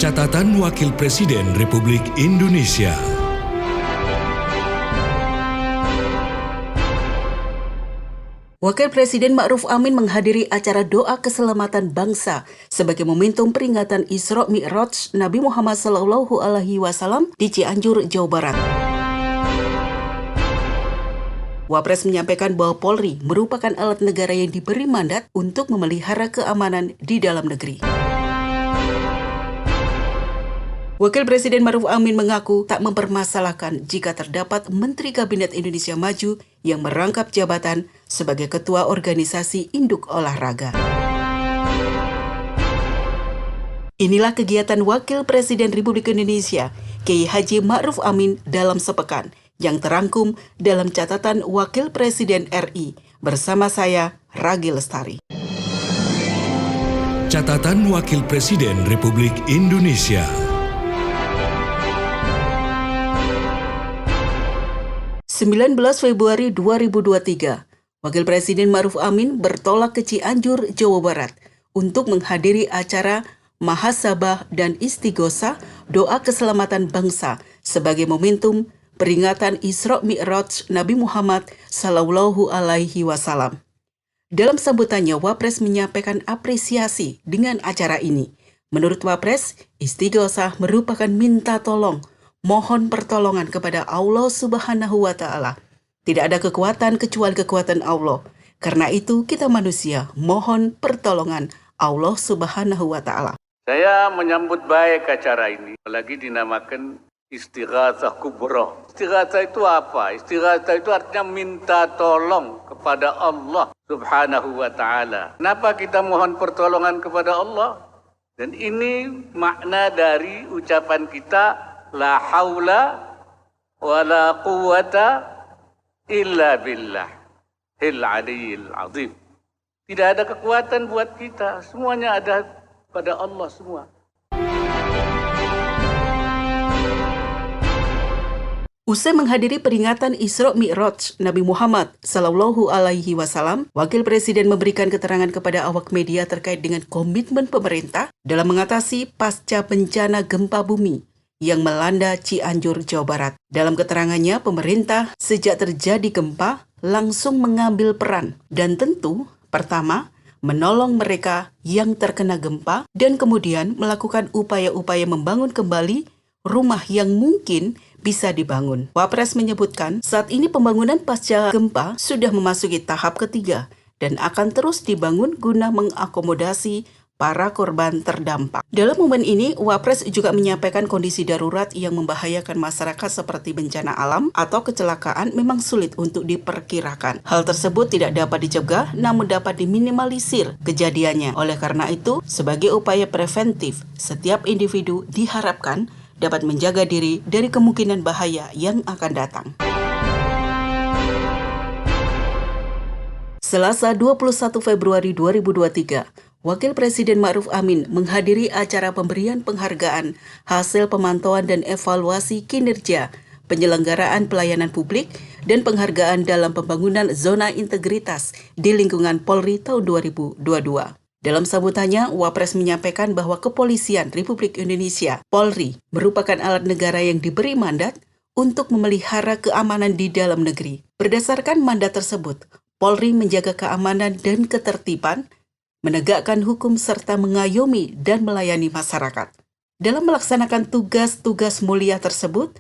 Catatan Wakil Presiden Republik Indonesia. Wakil Presiden Ma'ruf Amin menghadiri acara doa keselamatan bangsa sebagai momentum peringatan Isra Mi'raj Nabi Muhammad SAW di Cianjur, Jawa Barat. Wapres menyampaikan bahwa Polri merupakan alat negara yang diberi mandat untuk memelihara keamanan di dalam negeri. Wakil Presiden Ma'ruf Amin mengaku tak mempermasalahkan jika terdapat Menteri Kabinet Indonesia Maju yang merangkap jabatan sebagai Ketua Organisasi Induk Olahraga. Inilah kegiatan Wakil Presiden Republik Indonesia, Kiai Haji Ma'ruf Amin dalam sepekan yang terangkum dalam catatan Wakil Presiden RI bersama saya, Ragi Lestari. Catatan Wakil Presiden Republik Indonesia. 19 Februari 2023, Wakil Presiden Ma'ruf Amin bertolak ke Cianjur, Jawa Barat untuk menghadiri acara Mahasabah dan Istighosah Doa Keselamatan Bangsa sebagai momentum peringatan Isra Mi'raj Nabi Muhammad SAW. Dalam sambutannya, Wapres menyampaikan apresiasi dengan acara ini. Menurut Wapres, Istighosah merupakan minta tolong, mohon pertolongan kepada Allah Subhanahu wa Ta'ala. Tidak ada kekuatan kecuali kekuatan Allah. Karena itu kita manusia mohon pertolongan Allah Subhanahu wa Ta'ala. Saya menyambut baik acara ini, lagi dinamakan Istighatsah Kubra. Istighatsah itu apa? Istighatsah itu artinya minta tolong kepada Allah Subhanahu wa Ta'ala. Kenapa kita mohon pertolongan kepada Allah? Dan ini makna dari ucapan kita, la haula wa la quwwata illa billah hil aliyil azim. Tidak ada kekuatan buat kita, semuanya ada pada Allah semua. Usai menghadiri peringatan Isra Mi'raj Nabi Muhammad SAW, Wakil Presiden memberikan keterangan kepada awak media terkait dengan komitmen pemerintah dalam mengatasi pasca bencana gempa bumi yang melanda Cianjur, Jawa Barat. Dalam keterangannya, pemerintah sejak terjadi gempa langsung mengambil peran dan tentu pertama menolong mereka yang terkena gempa dan kemudian melakukan upaya-upaya membangun kembali rumah yang mungkin bisa dibangun. Wapres menyebutkan saat ini pembangunan pasca gempa sudah memasuki tahap ketiga dan akan terus dibangun guna mengakomodasi para korban terdampak. Dalam momen ini, Wapres juga menyampaikan kondisi darurat yang membahayakan masyarakat seperti bencana alam atau kecelakaan memang sulit untuk diperkirakan. Hal tersebut tidak dapat dicegah, namun dapat diminimalisir kejadiannya. Oleh karena itu, sebagai upaya preventif, setiap individu diharapkan dapat menjaga diri dari kemungkinan bahaya yang akan datang. Selasa 21 Februari 2023, Wakil Presiden Ma'ruf Amin menghadiri acara pemberian penghargaan hasil pemantauan dan evaluasi kinerja penyelenggaraan pelayanan publik dan penghargaan dalam pembangunan zona integritas di lingkungan Polri tahun 2022. Dalam sambutannya, Wapres menyampaikan bahwa Kepolisian Republik Indonesia, Polri, merupakan alat negara yang diberi mandat untuk memelihara keamanan di dalam negeri. Berdasarkan mandat tersebut, Polri menjaga keamanan dan ketertiban, menegakkan hukum serta mengayomi dan melayani masyarakat. Dalam melaksanakan tugas-tugas mulia tersebut,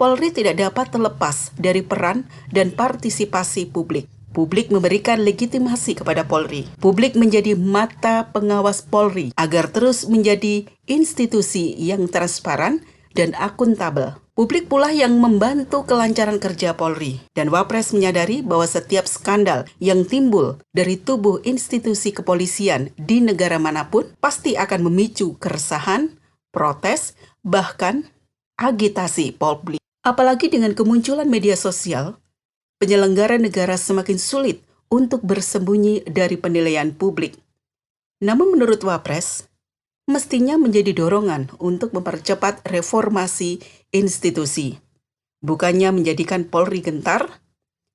Polri tidak dapat terlepas dari peran dan partisipasi publik. Publik memberikan legitimasi kepada Polri. Publik menjadi mata pengawas Polri agar terus menjadi institusi yang transparan dan akuntabel. Publik pula yang membantu kelancaran kerja Polri. Dan Wapres menyadari bahwa setiap skandal yang timbul dari tubuh institusi kepolisian di negara manapun pasti akan memicu keresahan, protes, bahkan agitasi publik. Apalagi dengan kemunculan media sosial, penyelenggara negara semakin sulit untuk bersembunyi dari penilaian publik. Namun menurut Wapres, mestinya menjadi dorongan untuk mempercepat reformasi institusi. Bukannya menjadikan Polri gentar,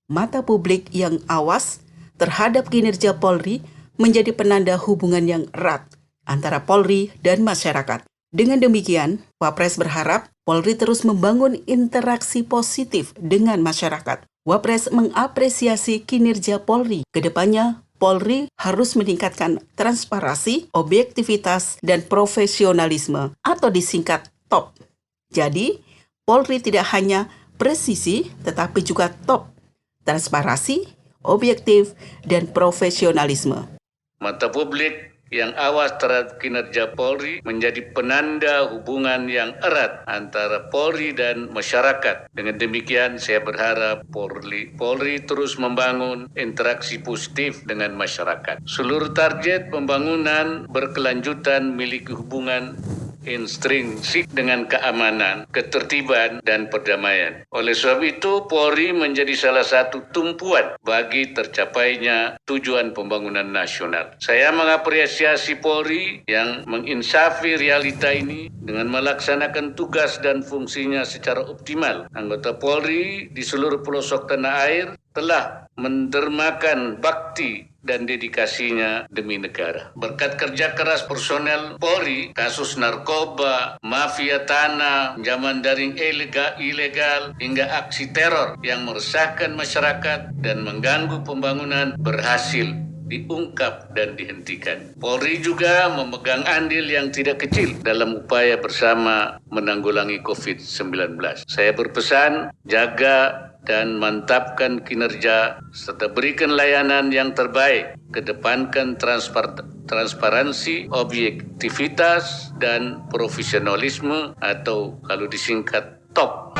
mata publik yang awas terhadap kinerja Polri menjadi penanda hubungan yang erat antara Polri dan masyarakat. Dengan demikian, Wapres berharap Polri terus membangun interaksi positif dengan masyarakat. Wapres mengapresiasi kinerja Polri. Kedepannya, Polri harus meningkatkan transparansi, objektivitas, dan profesionalisme atau disingkat TOP. Jadi, Polri tidak hanya presisi tetapi juga top, transparansi, objektif, dan profesionalisme. Mata publik yang awas terhadap kinerja Polri menjadi penanda hubungan yang erat antara Polri dan masyarakat. Dengan demikian, saya berharap Polri terus membangun interaksi positif dengan masyarakat. Seluruh target pembangunan berkelanjutan memiliki hubungan intrinsik dengan keamanan, ketertiban, dan perdamaian. Oleh sebab itu, Polri menjadi salah satu tumpuan bagi tercapainya tujuan pembangunan nasional. Saya mengapresiasi Polri yang menginsafi realita ini dengan melaksanakan tugas dan fungsinya secara optimal. Anggota Polri di seluruh pelosok tanah air telah mendermakan bakti dan dedikasinya demi negara. Berkat kerja keras personel Polri, kasus narkoba, mafia tanah, pinjaman daring ilegal, hingga aksi teror yang meresahkan masyarakat dan mengganggu pembangunan berhasil diungkap dan dihentikan. Polri juga memegang andil yang tidak kecil dalam upaya bersama menanggulangi COVID-19. Saya berpesan, jaga dan mantapkan kinerja serta berikan layanan yang terbaik. Kedepankan transparansi, objektivitas, dan profesionalisme atau kalau disingkat TOP.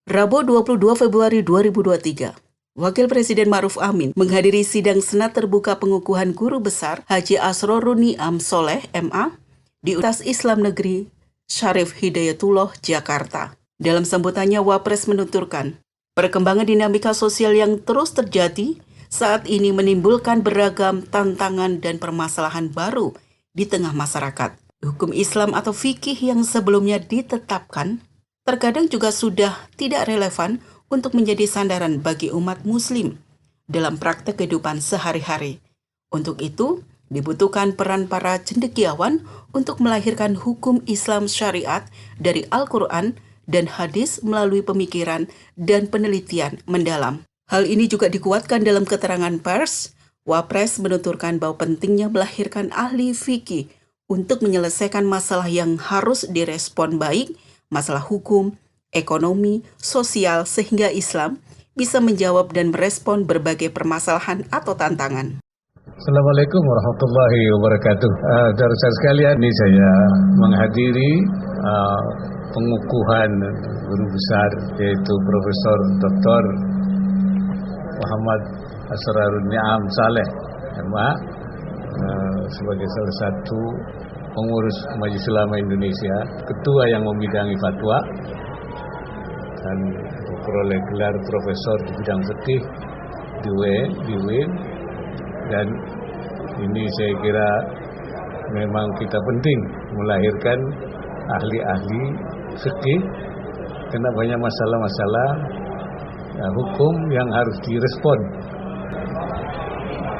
Rabu 22 Februari 2023, Wakil Presiden Ma'ruf Amin menghadiri sidang Senat Terbuka Pengukuhan Guru Besar Haji Asrorun Ni'am Soleh MA di Universitas Islam Negeri Syarif Hidayatullah, Jakarta. Dalam sambutannya, Wapres menuturkan, perkembangan dinamika sosial yang terus terjadi saat ini menimbulkan beragam tantangan dan permasalahan baru di tengah masyarakat. Hukum Islam atau fikih yang sebelumnya ditetapkan, terkadang juga sudah tidak relevan untuk menjadi sandaran bagi umat muslim dalam praktek kehidupan sehari-hari. Untuk itu, dibutuhkan peran para cendekiawan untuk melahirkan hukum Islam syariat dari Al-Quran dan hadis melalui pemikiran dan penelitian mendalam. Hal ini juga dikuatkan dalam keterangan pers. Wapres menuturkan bahwa pentingnya melahirkan ahli fikih untuk menyelesaikan masalah yang harus direspon baik, masalah hukum, ekonomi, sosial, sehingga Islam bisa menjawab dan merespon berbagai permasalahan atau tantangan. Assalamualaikum warahmatullahi wabarakatuh. Saudara sekalian, ini saya menghadiri pengukuhan guru besar yaitu Profesor Dr. Muhammad Asrorun Ni'am Soleh MA sebagai salah satu pengurus Majelis Ulama Indonesia, ketua yang membidangi fatwa dan memperoleh gelar profesor di bidang fikih di UIN. Dan ini saya kira memang kita penting melahirkan ahli-ahli fikih karena banyak masalah-masalah hukum yang harus direspon.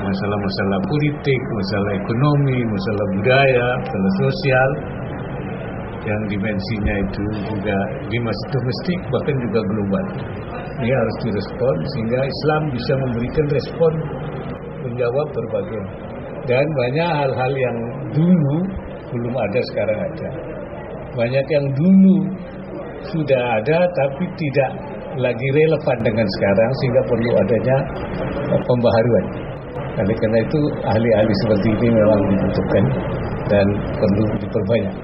Masalah-masalah politik, masalah ekonomi, masalah budaya, masalah sosial yang dimensinya itu juga domestik bahkan juga global. Ini harus direspon sehingga Islam bisa memberikan respon menjawab berbagai dan banyak hal-hal yang dulu belum ada sekarang ada. Banyak yang dulu sudah ada tapi tidak lagi relevan dengan sekarang sehingga perlu adanya pembaharuan. Karena itu ahli-ahli seperti ini memang dibutuhkan dan perlu diperbanyak.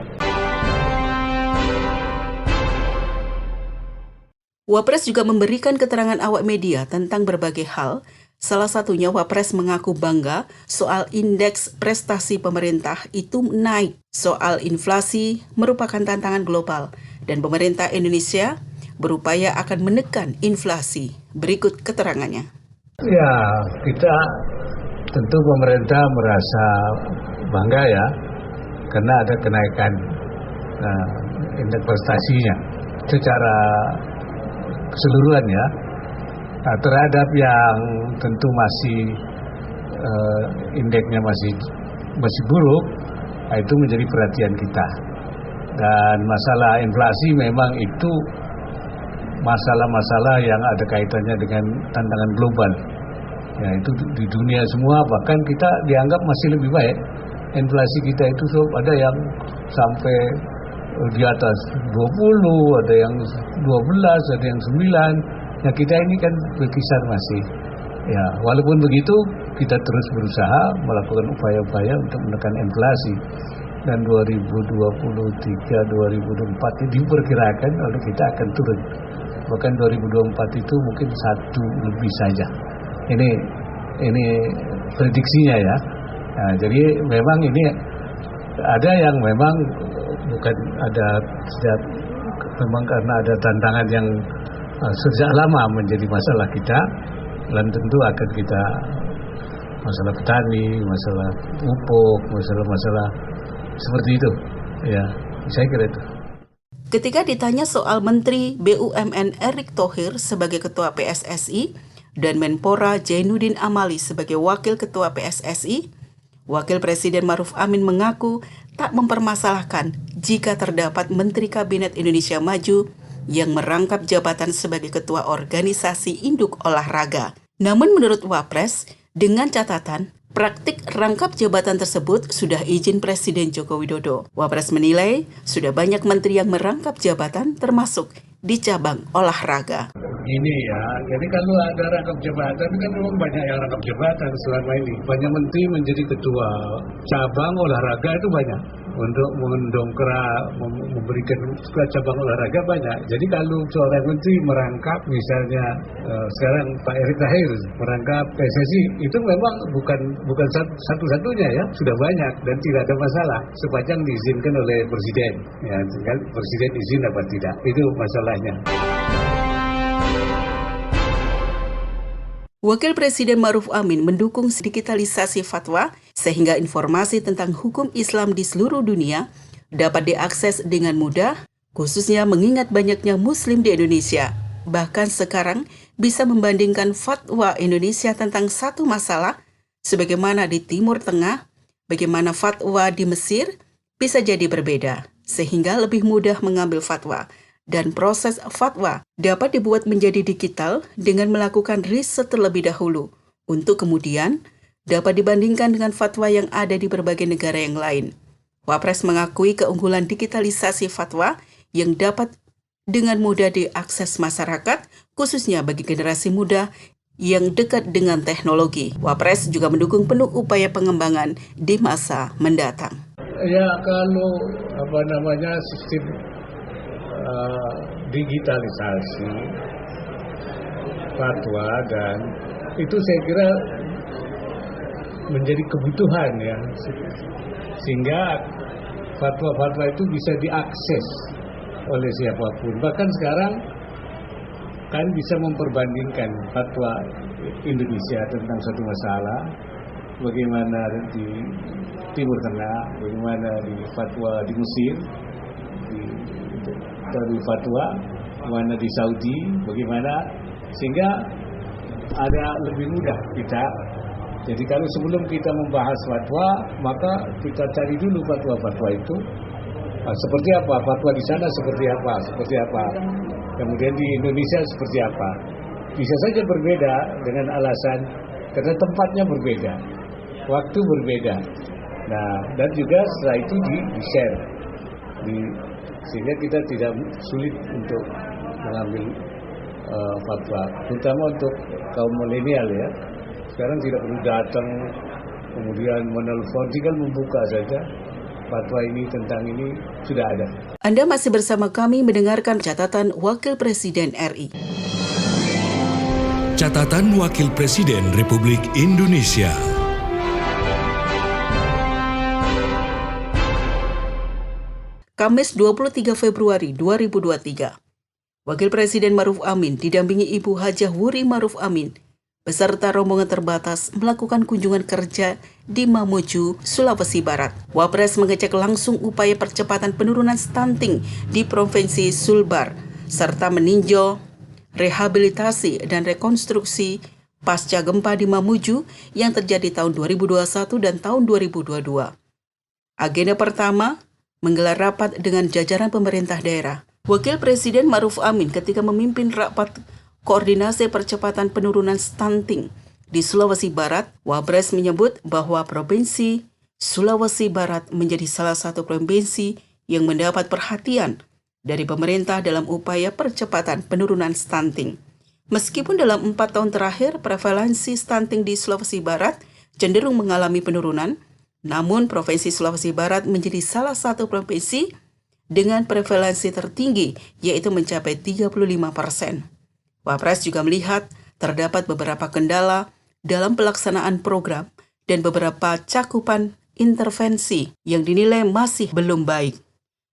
Wapres juga memberikan keterangan awak media tentang berbagai hal. Salah satunya, Wapres mengaku bangga soal indeks prestasi pemerintah itu naik. Soal inflasi merupakan tantangan global dan pemerintah Indonesia berupaya akan menekan inflasi. Berikut keterangannya. Ya, kita tentu pemerintah merasa bangga ya karena ada kenaikan indeks prestasinya secara keseluruhan ya. Terhadap yang tentu masih indeksnya masih masih buruk, itu menjadi perhatian kita. Dan masalah inflasi memang itu masalah-masalah yang ada kaitannya dengan tantangan global. Ya, itu di dunia semua, bahkan kita dianggap masih lebih baik. Inflasi kita itu ada yang sampai di atas 20, ada yang 12, ada yang 9. Nah, kita ini kan berkisar masih. Ya, walaupun begitu kita terus berusaha melakukan upaya-upaya untuk menekan inflasi. Dan 2023, 2024 ini diperkirakan oleh kita akan turun. Bahkan 2024 itu mungkin 1 lebih saja. Ini prediksinya ya. Nah, jadi memang ini ada yang memang bukan ada memang karena ada tantangan yang sejak lama menjadi masalah kita, dan tentu akan kita masalah petani, masalah pupuk, masalah seperti itu. Ya, saya kira itu. Ketika ditanya soal Menteri BUMN Erick Thohir sebagai Ketua PSSI dan Menpora Zainuddin Amali sebagai Wakil Ketua PSSI, Wakil Presiden Ma'ruf Amin mengaku tak mempermasalahkan jika terdapat Menteri Kabinet Indonesia Maju yang merangkap jabatan sebagai Ketua Organisasi Induk Olahraga. Namun menurut Wapres, dengan catatan praktik rangkap jabatan tersebut sudah izin Presiden Joko Widodo. Wapres menilai sudah banyak menteri yang merangkap jabatan termasuk di cabang olahraga. Ini ya, jadi kalau ada rangkap jabatan kan memang banyak yang rangkap jabatan selama ini. Banyak menteri menjadi ketua cabang olahraga itu banyak. Untuk mendongkrak, memberikan cabang olahraga banyak. Jadi kalau seorang menteri merangkap, misalnya sekarang Pak Erick Thohir merangkap PSSI, itu memang bukan satu-satunya ya, sudah banyak dan tidak ada masalah sepanjang diizinkan oleh Presiden. Ya, tinggal Presiden izin apa tidak, itu masalahnya. Wakil Presiden Ma'ruf Amin mendukung digitalisasi fatwa sehingga informasi tentang hukum Islam di seluruh dunia dapat diakses dengan mudah, khususnya mengingat banyaknya Muslim di Indonesia. Bahkan sekarang bisa membandingkan fatwa Indonesia tentang satu masalah, sebagaimana di Timur Tengah, bagaimana fatwa di Mesir bisa jadi berbeda, sehingga lebih mudah mengambil fatwa. Dan proses fatwa dapat dibuat menjadi digital dengan melakukan riset terlebih dahulu, untuk kemudian dapat dibandingkan dengan fatwa yang ada di berbagai negara yang lain. Wapres mengakui keunggulan digitalisasi fatwa yang dapat dengan mudah diakses masyarakat, khususnya bagi generasi muda yang dekat dengan teknologi. Wapres juga mendukung penuh upaya pengembangan di masa mendatang. Ya, kalau sistem digitalisasi fatwa, dan itu saya kira menjadi kebutuhan ya, sehingga fatwa-fatwa itu bisa diakses oleh siapapun. Bahkan sekarang kan bisa memperbandingkan fatwa Indonesia tentang satu masalah, bagaimana di Timur Tengah, bagaimana di fatwa di Mesir, di fatwa mana di Saudi, bagaimana, sehingga ada lebih mudah kita. Jadi kalau sebelum kita membahas fatwa, maka kita cari dulu fatwa-fatwa itu seperti apa, fatwa di sana seperti apa, kemudian di Indonesia seperti apa. Bisa saja berbeda dengan alasan karena tempatnya berbeda, waktu berbeda. Nah, dan juga setelah itu di-share sehingga kita tidak sulit untuk mengambil fatwa, terutama untuk kaum milenial ya. Sekarang tidak perlu datang kemudian menelpon, tinggal membuka saja fatwa ini tentang ini sudah ada. Anda masih bersama kami mendengarkan catatan Wakil Presiden RI. Catatan Wakil Presiden Republik Indonesia. Kamis 23 Februari 2023, Wakil Presiden Ma'ruf Amin didampingi Ibu Hajah Wuri Ma'ruf Amin beserta rombongan terbatas melakukan kunjungan kerja di Mamuju, Sulawesi Barat. Wapres mengecek langsung upaya percepatan penurunan stunting di Provinsi Sulbar serta meninjau rehabilitasi dan rekonstruksi pasca gempa di Mamuju yang terjadi tahun 2021 dan tahun 2022. Agenda pertama, menggelar rapat dengan jajaran pemerintah daerah. Wakil Presiden Ma'ruf Amin ketika memimpin rapat koordinasi percepatan penurunan stunting di Sulawesi Barat, Wapres menyebut bahwa Provinsi Sulawesi Barat menjadi salah satu provinsi yang mendapat perhatian dari pemerintah dalam upaya percepatan penurunan stunting. Meskipun dalam 4 tahun terakhir prevalensi stunting di Sulawesi Barat cenderung mengalami penurunan, namun Provinsi Sulawesi Barat menjadi salah satu provinsi dengan prevalensi tertinggi, yaitu mencapai 35%. Wapres juga melihat terdapat beberapa kendala dalam pelaksanaan program dan beberapa cakupan intervensi yang dinilai masih belum baik.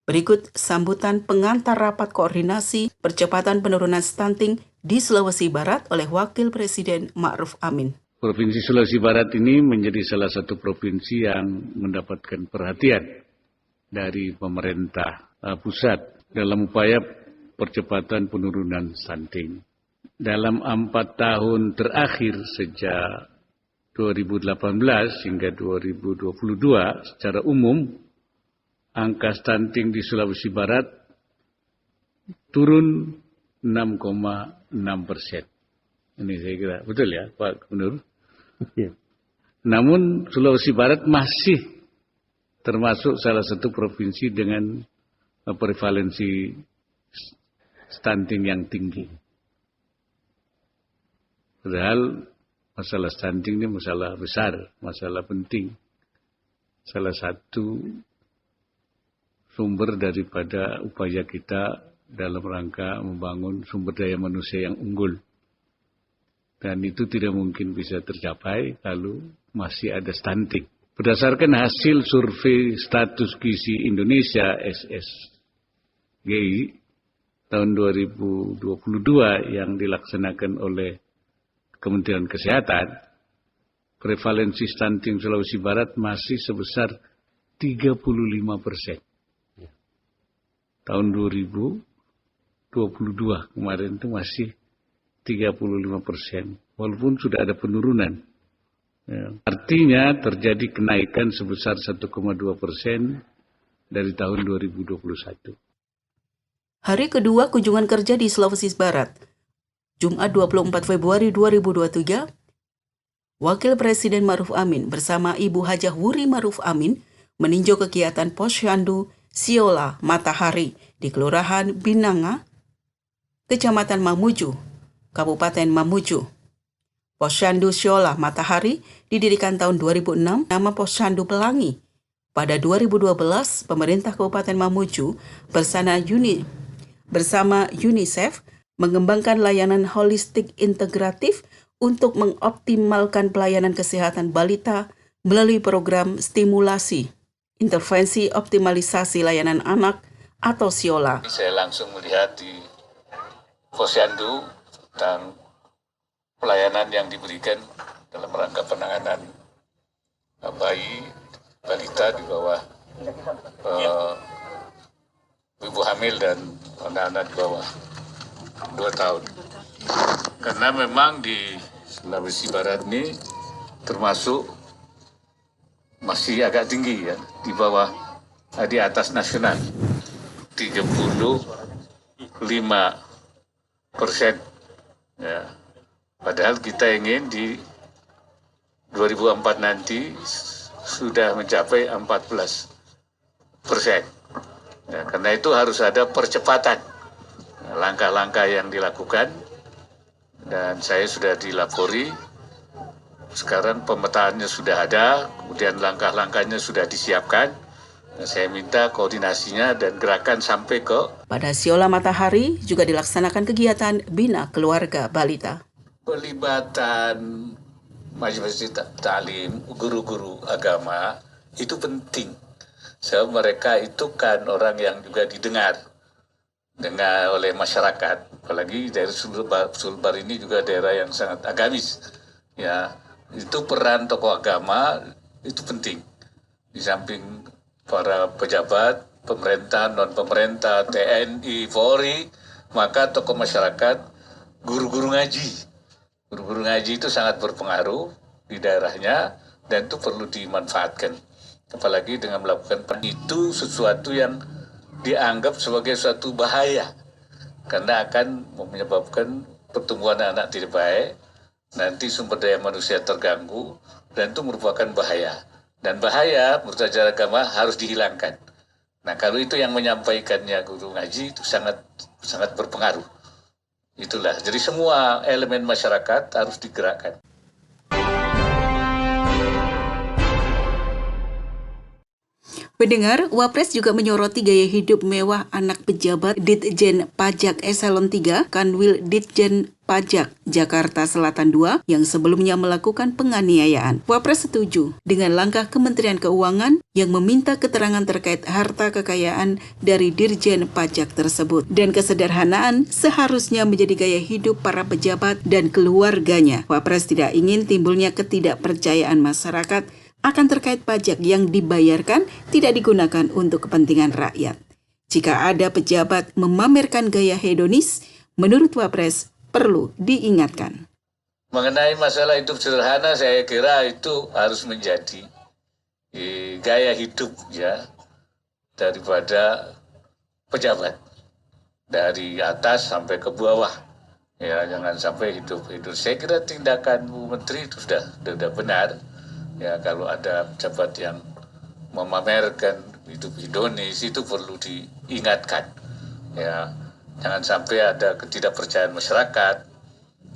Berikut sambutan pengantar rapat koordinasi percepatan penurunan stunting di Sulawesi Barat oleh Wakil Presiden Ma'ruf Amin. Provinsi Sulawesi Barat ini menjadi salah satu provinsi yang mendapatkan perhatian dari pemerintah pusat dalam upaya percepatan penurunan stunting. Dalam 4 tahun terakhir sejak 2018 hingga 2022 secara umum, angka stunting di Sulawesi Barat turun 6,6%. Ini saya kira betul ya Pak Gubernur. Namun Sulawesi Barat masih termasuk salah satu provinsi dengan prevalensi stunting yang tinggi. Padahal masalah stunting ini masalah besar, masalah penting. Salah satu sumber daripada upaya kita dalam rangka membangun sumber daya manusia yang unggul. Dan itu tidak mungkin bisa tercapai kalau masih ada stunting. Berdasarkan hasil survei status gizi Indonesia SSGI tahun 2022 yang dilaksanakan oleh Kementerian Kesehatan, prevalensi stunting Sulawesi Barat masih sebesar 35%. Tahun 2022 kemarin itu masih 35%, walaupun sudah ada penurunan. Ya. Artinya terjadi kenaikan sebesar 1,2% dari tahun 2021. Hari kedua kunjungan kerja di Sulawesi Barat, Jumat 24 Februari 2023, Wakil Presiden Ma'ruf Amin bersama Ibu Hajah Wuri Ma'ruf Amin meninjau kegiatan Posyandu Siola Matahari di Kelurahan Binanga, Kecamatan Mamuju, Kabupaten Mamuju. Posyandu Siola Matahari didirikan tahun 2006, nama Posyandu Pelangi. Pada 2012, pemerintah Kabupaten Mamuju bersama UNICEF mengembangkan layanan holistik integratif untuk mengoptimalkan pelayanan kesehatan balita melalui program stimulasi, intervensi optimalisasi layanan anak atau Siola. Saya langsung melihat di Posyandu tentang pelayanan yang diberikan dalam rangka penanganan bayi, balita di bawah ibu hamil dan anak-anak di bawah 2 tahun. Karena memang di Sulawesi Barat ini termasuk masih agak tinggi ya, di bawah, di atas nasional, 35%. Ya. Padahal kita ingin di 2004 nanti sudah mencapai 14%. Ya, karena itu harus ada percepatan langkah-langkah yang dilakukan, dan saya sudah dilapori. Sekarang pemetaannya sudah ada, kemudian langkah-langkahnya sudah disiapkan. Nah, saya minta koordinasinya dan gerakan sampai ke... Pada Siola Matahari juga dilaksanakan kegiatan Bina Keluarga Balita. Pelibatan majelis taklim, guru-guru agama itu penting. Sebab mereka itu kan orang yang juga didengar oleh masyarakat. Apalagi daerah Sulbar ini juga daerah yang sangat agamis. Ya, itu peran tokoh agama itu penting. Di samping para pejabat, pemerintah, non-pemerintah, TNI, Polri, maka tokoh masyarakat, guru-guru ngaji, Guru-guru ngaji itu sangat berpengaruh di daerahnya dan itu perlu dimanfaatkan. Apalagi dengan melakukan itu sesuatu yang dianggap sebagai suatu bahaya karena akan menyebabkan pertumbuhan anak tidak baik, nanti sumber daya manusia terganggu dan itu merupakan bahaya. Dan bahaya menurut ajaran agama harus dihilangkan. Nah kalau itu yang menyampaikannya guru ngaji itu sangat berpengaruh. Itulah, jadi semua elemen masyarakat harus digerakkan. Pendengar, Wapres juga menyoroti gaya hidup mewah anak pejabat Ditjen Pajak Eselon 3 Kanwil Ditjen Pajak Jakarta Selatan 2 yang sebelumnya melakukan penganiayaan. Wapres setuju dengan langkah Kementerian Keuangan yang meminta keterangan terkait harta kekayaan dari Dirjen Pajak tersebut. Dan kesederhanaan seharusnya menjadi gaya hidup para pejabat dan keluarganya. Wapres tidak ingin timbulnya ketidakpercayaan masyarakat akan terkait pajak yang dibayarkan tidak digunakan untuk kepentingan rakyat. Jika ada pejabat memamerkan gaya hedonis, menurut Wapres perlu diingatkan. Mengenai masalah hidup sederhana, saya kira itu harus menjadi gaya hidup ya daripada pejabat dari atas sampai ke bawah. Ya, jangan sampai hidup. Saya kira tindakan Bu Menteri itu sudah benar. Ya, kalau ada pejabat yang memamerkan hidup hedonis itu perlu diingatkan. Ya, jangan sampai ada ketidakpercayaan masyarakat,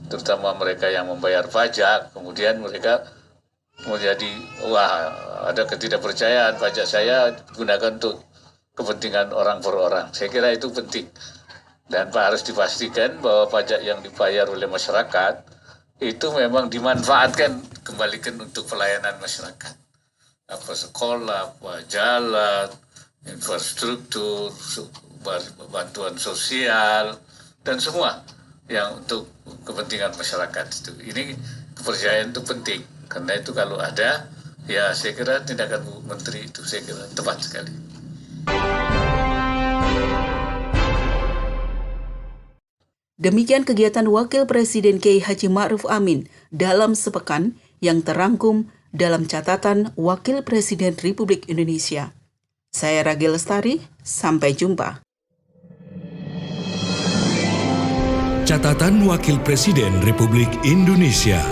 terutama mereka yang membayar pajak, kemudian mereka menjadi wah ada ketidakpercayaan pajak saya gunakan untuk kepentingan orang per orang. Saya kira itu penting dan harus dipastikan bahwa pajak yang dibayar oleh masyarakat itu memang dimanfaatkan kembalikan untuk pelayanan masyarakat. Apa sekolah, apa jalan, infrastruktur, bantuan sosial, dan semua yang untuk kepentingan masyarakat itu. Ini kepercayaan itu penting. Karena itu kalau ada, ya saya kira tindakan Bu Menteri itu saya kira tepat sekali. Demikian kegiatan Wakil Presiden Kiai Haji Ma'ruf Amin dalam sepekan yang terangkum dalam catatan Wakil Presiden Republik Indonesia. Saya Ragi Lestari, sampai jumpa. Catatan Wakil Presiden Republik Indonesia.